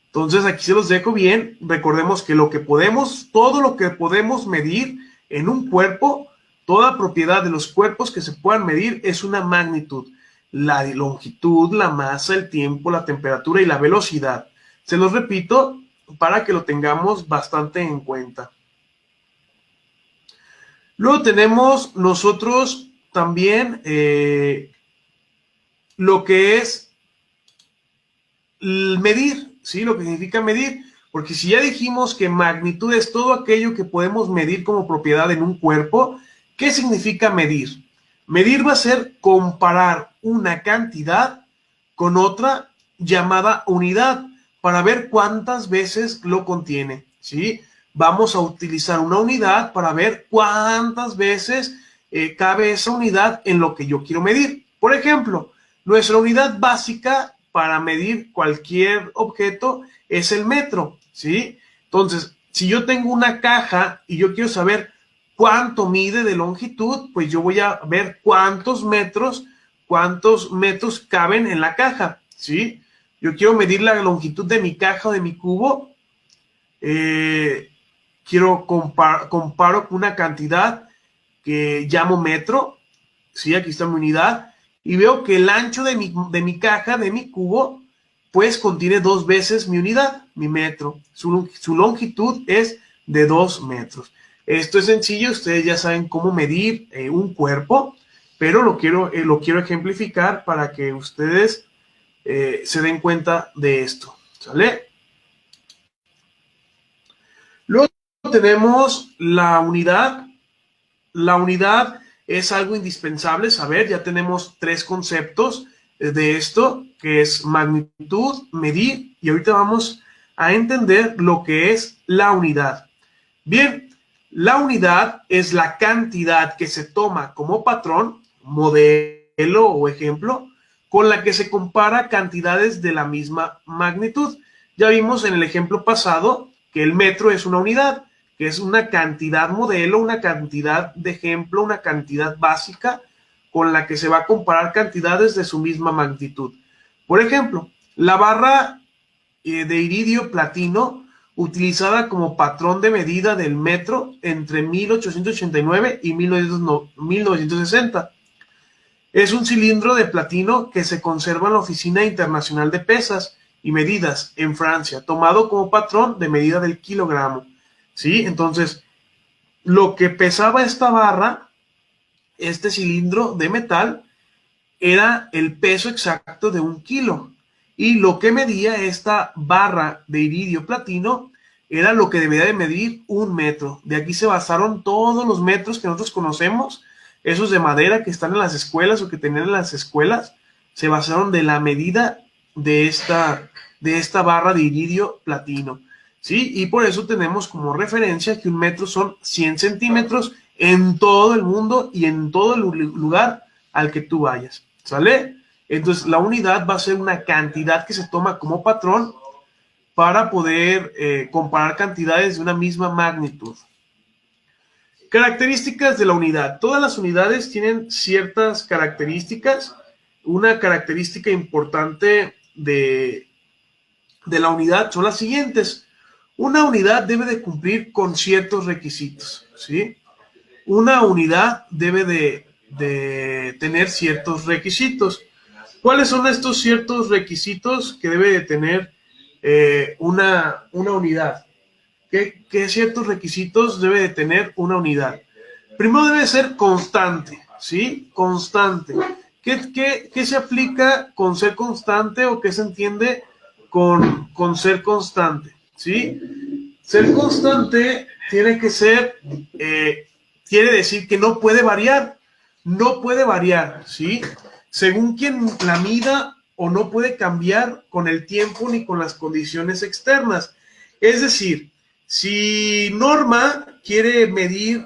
Entonces aquí se los dejo bien. Recordemos que todo lo que podemos medir en un cuerpo, toda propiedad de los cuerpos que se puedan medir es una magnitud. La longitud, la masa, el tiempo, la temperatura y la velocidad. Se los repito para que lo tengamos bastante en cuenta. Luego tenemos nosotros también lo que es medir. ¿Sí? Lo que significa medir, porque si ya dijimos que magnitud es todo aquello que podemos medir como propiedad en un cuerpo, ¿qué significa medir? Medir va a ser comparar una cantidad con otra llamada unidad para ver cuántas veces lo contiene, ¿sí? Vamos a utilizar una unidad para ver cuántas veces cabe esa unidad en lo que yo quiero medir. Por ejemplo, nuestra unidad básica para medir cualquier objeto es el metro, ¿sí? Entonces, si yo tengo una caja y yo quiero saber cuánto mide de longitud, pues yo voy a ver cuántos metros caben en la caja, ¿sí? Yo quiero medir la longitud de mi caja o de mi cubo, comparo una cantidad que llamo metro, ¿sí? Aquí está mi unidad, y veo que el ancho de mi caja, de mi cubo, pues contiene 2 veces mi unidad, mi metro. Su longitud es de 2 metros. Esto es sencillo, ustedes ya saben cómo medir un cuerpo, pero lo quiero ejemplificar para que ustedes se den cuenta de esto, ¿sale? Luego tenemos la unidad. La unidad es algo indispensable saber, ya tenemos 3 conceptos de esto, que es magnitud, medir, y ahorita vamos a entender lo que es la unidad. Bien, la unidad es la cantidad que se toma como patrón, modelo o ejemplo, con la que se compara cantidades de la misma magnitud. Ya vimos en el ejemplo pasado que el metro es una unidad, que es una cantidad modelo, una cantidad de ejemplo, una cantidad básica con la que se va a comparar cantidades de su misma magnitud. Por ejemplo, la barra de iridio platino utilizada como patrón de medida del metro entre 1889 y 1960. Es un cilindro de platino que se conserva en la Oficina Internacional de Pesas y Medidas en Francia, tomado como patrón de medida del kilogramo. ¿Sí? Entonces, lo que pesaba esta barra, este cilindro de metal, era el peso exacto de 1 kilo. Y lo que medía esta barra de iridio platino era lo que debía de medir 1 metro. De aquí se basaron todos los metros que nosotros conocemos, esos de madera que están en las escuelas o que tenían en las escuelas, se basaron de la medida de esta barra de iridio platino. ¿Sí? Y por eso tenemos como referencia que 1 metro son 100 centímetros en todo el mundo y en todo el lugar al que tú vayas, ¿sale? Entonces la unidad va a ser una cantidad que se toma como patrón para poder comparar cantidades de una misma magnitud. Características de la unidad. Todas las unidades tienen ciertas características. Una característica importante de la unidad son las siguientes. Una unidad debe de cumplir con ciertos requisitos, ¿sí? Una unidad debe de tener ciertos requisitos. ¿Cuáles son estos ciertos requisitos que debe de tener una unidad? ¿Qué ciertos requisitos debe de tener una unidad? Primero debe ser constante, ¿sí? Constante. ¿Qué se aplica con ser constante o qué se entiende con ser constante? ¿Sí? Ser constante tiene que ser, quiere decir que no puede variar, ¿sí? Según quien la mida o no puede cambiar con el tiempo ni con las condiciones externas. Es decir, si Norma quiere medir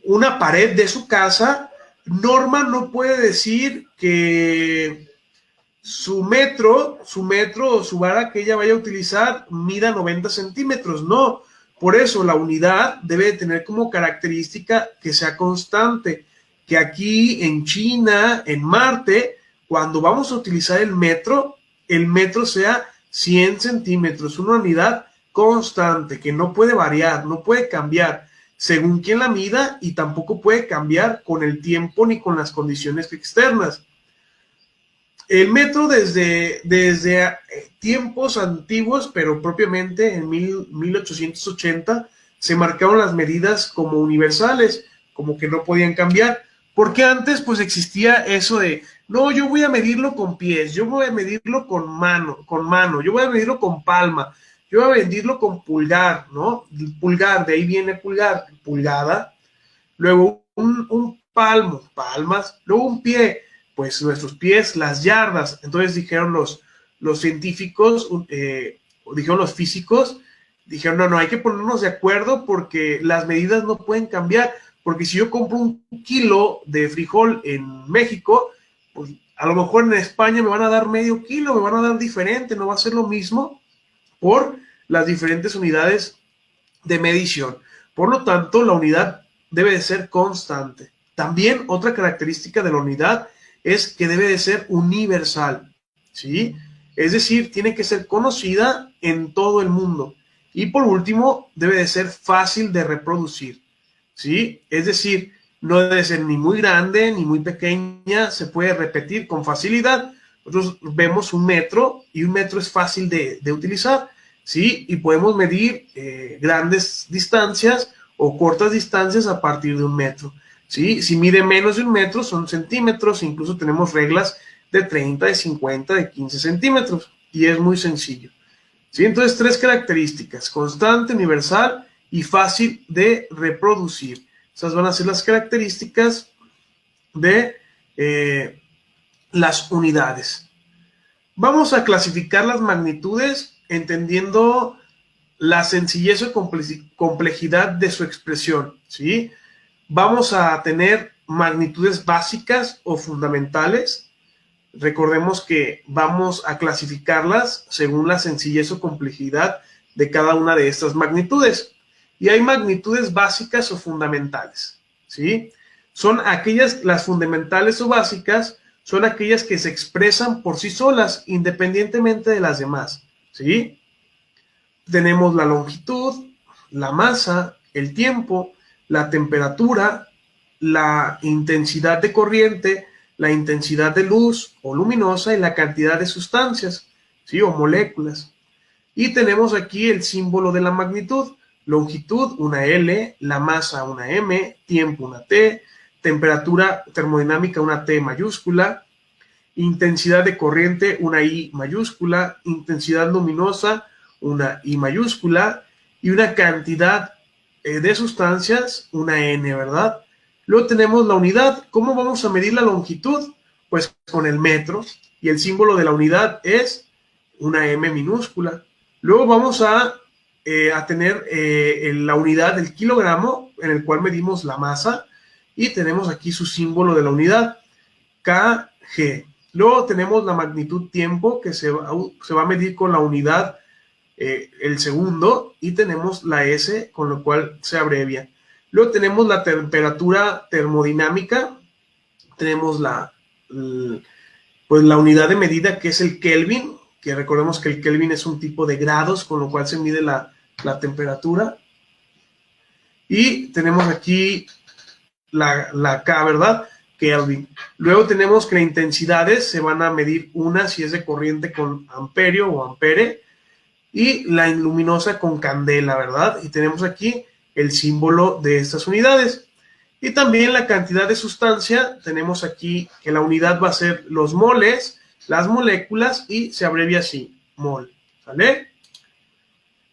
una pared de su casa, Norma no puede decir que su metro o su vara que ella vaya a utilizar mida 90 centímetros. No, por eso la unidad debe tener como característica que sea constante, que aquí en China, en Marte, cuando vamos a utilizar el metro sea 100 centímetros, una unidad constante, que no puede variar, no puede cambiar según quien la mida y tampoco puede cambiar con el tiempo ni con las condiciones externas. El metro desde tiempos antiguos, pero propiamente en 1880, se marcaron las medidas como universales, como que no podían cambiar, porque antes pues existía eso de, no, yo voy a medirlo con pies, yo voy a medirlo con mano, yo voy a medirlo con palma, yo voy a medirlo con pulgar, ¿no? Pulgar, de ahí viene pulgar, pulgada, luego un palmo, palmas, luego un pie, pues nuestros pies, las yardas. Entonces dijeron los científicos, dijeron los físicos, dijeron, no, hay que ponernos de acuerdo porque las medidas no pueden cambiar, porque si yo compro 1 kilo de frijol en México, pues a lo mejor en España me van a dar medio kilo, me van a dar diferente, no va a ser lo mismo por las diferentes unidades de medición. Por lo tanto, la unidad debe de ser constante. También otra característica de la unidad es que debe de ser universal, ¿sí? Es decir, tiene que ser conocida en todo el mundo. Y por último, debe de ser fácil de reproducir, ¿sí? Es decir, no debe ser ni muy grande ni muy pequeña, se puede repetir con facilidad. Nosotros vemos un metro y un metro es fácil de utilizar, ¿sí? Y podemos medir grandes distancias o cortas distancias a partir de un metro, ¿sí? Si mide menos de un metro son centímetros, incluso tenemos reglas de 30, de 50, de 15 centímetros y es muy sencillo, ¿sí? Entonces, 3 características: constante, universal y fácil de reproducir. Esas van a ser las características de las unidades. Vamos a clasificar las magnitudes entendiendo la sencillez o complejidad de su expresión, ¿sí? Vamos a tener magnitudes básicas o fundamentales. Recordemos que vamos a clasificarlas según la sencillez o complejidad de cada una de estas magnitudes. Y hay magnitudes básicas o fundamentales, ¿sí? Son aquellas, las fundamentales o básicas, son aquellas que se expresan por sí solas, independientemente de las demás, ¿sí? Tenemos la longitud, la masa, el tiempo, la temperatura, la intensidad de corriente, la intensidad de luz o luminosa y la cantidad de sustancias, ¿sí? O moléculas. Y tenemos aquí el símbolo de la magnitud: longitud, una L; la masa, una M; tiempo, una T; temperatura termodinámica, una T mayúscula; intensidad de corriente, una I mayúscula; intensidad luminosa, una I mayúscula; y una cantidad de sustancias, una N, ¿verdad? Luego tenemos la unidad. ¿Cómo vamos a medir la longitud? Pues con el metro, y el símbolo de la unidad es una M minúscula. Luego vamos a tener la unidad del kilogramo, en el cual medimos la masa, y tenemos aquí su símbolo de la unidad, kg. Luego tenemos la magnitud tiempo, que se va a medir con la unidad el segundo, y tenemos la S, con lo cual se abrevia. Luego tenemos la temperatura termodinámica, tenemos pues la unidad de medida, que es el Kelvin, que recordemos que el Kelvin es un tipo de grados, con lo cual se mide la temperatura. Y tenemos aquí la K, ¿verdad? Kelvin. Luego tenemos que las intensidades se van a medir, una si es de corriente con amperio o ampere, y la luminosa con candela, ¿verdad? Y tenemos aquí el símbolo de estas unidades. Y también la cantidad de sustancia, tenemos aquí que la unidad va a ser los moles, las moléculas, y se abrevia así, mol, ¿sale?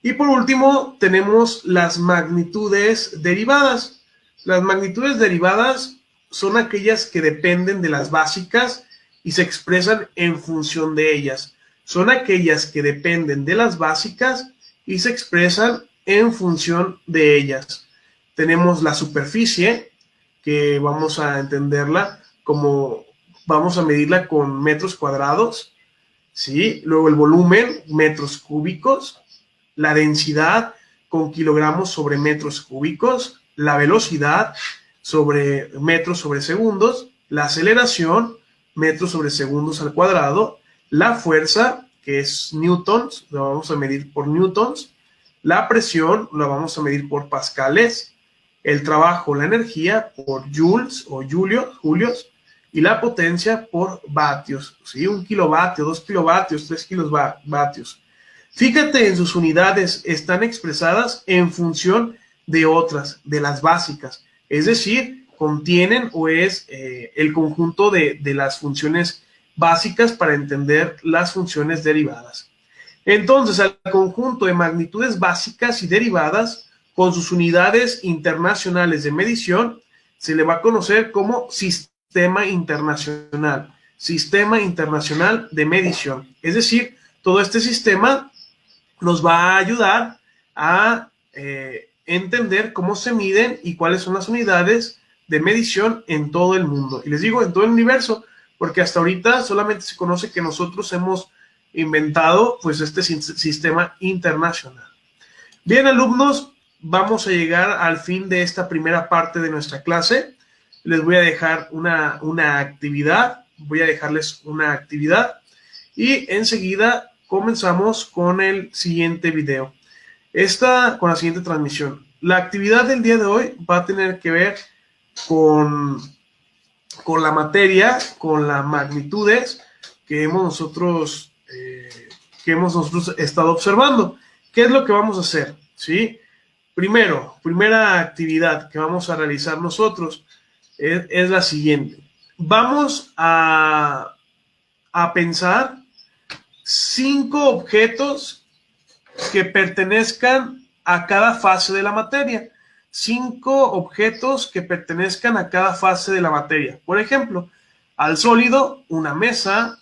Y por último tenemos las magnitudes derivadas. Las magnitudes derivadas son aquellas que dependen de las básicas y se expresan en función de ellas. Son aquellas que dependen de las básicas y se expresan en función de ellas. Tenemos la superficie, que vamos a entenderla como, vamos a medirla con metros cuadrados, ¿sí? Luego el volumen, metros cúbicos; la densidad, con kilogramos sobre metros cúbicos; la velocidad, sobre metros sobre segundos; la aceleración, metros sobre segundos al cuadrado; la fuerza, que es newtons, lo vamos a medir por newtons; la presión, la vamos a medir por pascales; el trabajo, la energía, por joules o julios; y la potencia por vatios, ¿sí? 1 kilovatio, 2 kilovatios, 3 kilovatios. Fíjate en sus unidades, están expresadas en función de otras, de las básicas, es decir, contienen o es el conjunto de las funciones básicas para entender las funciones derivadas. Entonces, al conjunto de magnitudes básicas y derivadas, con sus unidades internacionales de medición, se le va a conocer como sistema internacional de medición. Es decir, todo este sistema nos va a ayudar a entender cómo se miden y cuáles son las unidades de medición en todo el mundo. Y les digo, en todo el universo, porque hasta ahorita solamente se conoce que nosotros hemos inventado pues este sistema internacional. Bien, alumnos, vamos a llegar al fin de esta primera parte de nuestra clase. Les voy a dejar una actividad, voy a dejarles una actividad y enseguida comenzamos con el siguiente video. Con la siguiente transmisión. La actividad del día de hoy va a tener que ver con la materia, con las magnitudes que hemos nosotros estado observando. ¿Qué es lo que vamos a hacer? ¿Sí? Primera actividad que vamos a realizar nosotros es la siguiente. Vamos a pensar 5 objetos que pertenezcan a cada fase de la materia. 5 objetos que pertenezcan a cada fase de la materia. Por ejemplo, al sólido, una mesa,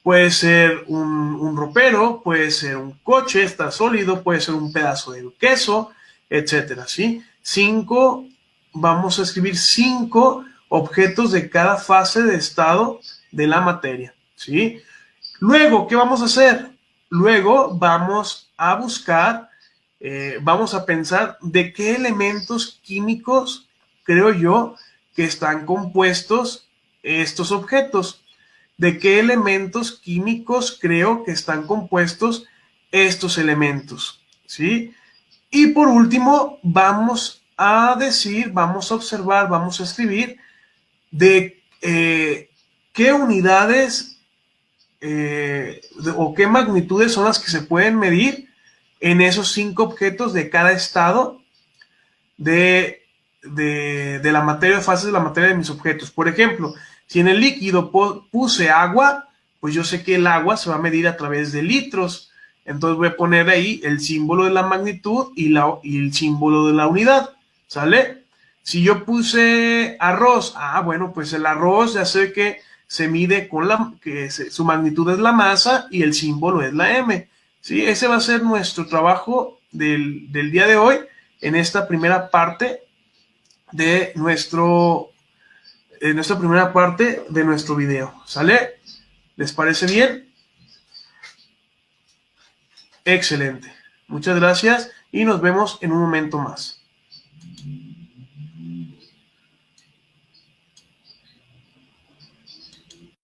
puede ser un ropero, puede ser un coche, está sólido, puede ser un pedazo de queso, etcétera, ¿sí? Vamos a escribir 5 objetos de cada fase de estado de la materia, ¿sí? Luego, ¿qué vamos a hacer? Luego vamos a buscar, vamos a pensar de qué elementos químicos creo yo que están compuestos estos objetos. ¿De qué elementos químicos creo que están compuestos estos elementos? ¿Sí? Y por último, vamos a observar, vamos a escribir de qué unidades o qué magnitudes son las que se pueden medir en esos 5 objetos de cada estado de la materia, de fases de la materia de mis objetos. Por ejemplo, si en el líquido puse agua, pues yo sé que el agua se va a medir a través de litros. Entonces voy a poner ahí el símbolo de la magnitud y el símbolo de la unidad. ¿Sale? Si yo puse arroz, bueno, pues el arroz ya sé que se mide con su magnitud es la masa y el símbolo es la M. ¿Sí? Ese va a ser nuestro trabajo del día de hoy en esta primera parte de nuestra primera parte de nuestro video. ¿Sale? ¿Les parece bien? Excelente. Muchas gracias y nos vemos en un momento más.